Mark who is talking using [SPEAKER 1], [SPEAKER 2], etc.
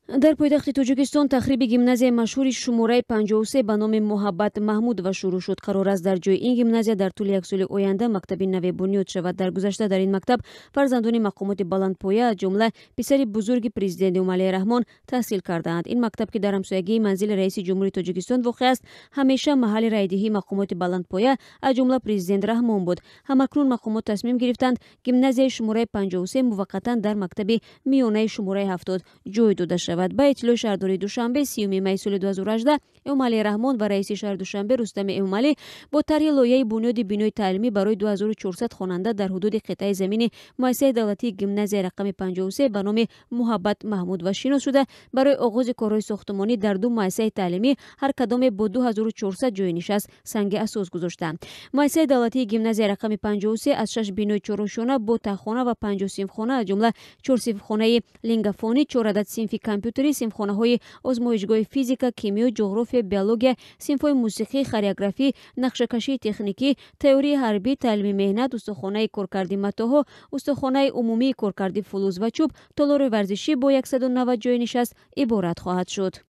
[SPEAKER 1] дар пойтахти Тоҷикистон тахриби гимназияи машҳури шумораи 53 ба номи Муҳаббат Маҳмудова шурӯъ шуд. Қарор аст дар ҷойи ин гимназия дар тӯли як соли оянда мактаби наве бунёд шавад. Дар гузашта дар ин мактаб фарзандони мақомоти баландпоя аз ҷумла писари бузурги президент Эмомалии Раҳмон таҳсил кардаанд. Ин мактаб ки дар ҳамсоягии манзили раиси ҷумҳурии Тоҷикистон воқеъ аст, ҳамеша маҳалли райдиҳии мақомоти баландпоя аз ҷумла президент Раҳмон буд. Ҳамакнун мақомот тасмим гирифтанд гимназияи шумораи 53 муваққатан дар мактаби миёнаи шумораи 70 ҷой дода шавад. Ба иттилои шаҳрдории Душанбе 30 май соли 2018 Эмомалии Раҳмон ва раиси шаҳри Душанбе Рустами Эмомалӣ бо тарҳи лоиҳаи бунёди бинои таълимӣ барои 2400 хонанда дар ҳудуди қитъаи замини муассисаи давлатии гимназияи рақами 53 ба номи Муҳаббат Маҳмудова шинос шуда, барои оғози корҳои сохтмонӣ дар ду муассисаи таълимӣ ҳар кадоме бо 2400 ҷои нишаст санги асос гузоштанд. Муассисаи давлатии гимназияи рақами 53 аз 6 бинои чорушона бо таххона ва 50 синфхона аз ҷумла 4 синфхонаи лингафонӣ, 4 адад синфи компютери, синфхонаҳои озмоишгоҳи физика, кимиё, ҷуғрофия, биология, синфҳои мусиқӣ, хореографӣ, нақшакашии техникӣ, теории ҳарбӣ, таълими меҳнат, устухонаи коркарди матоъҳо, устухонаи умумии коркарди фулуз ва чӯб, толори варзишӣ бо 190 ҷои нишаст иборат хоҳад шуд.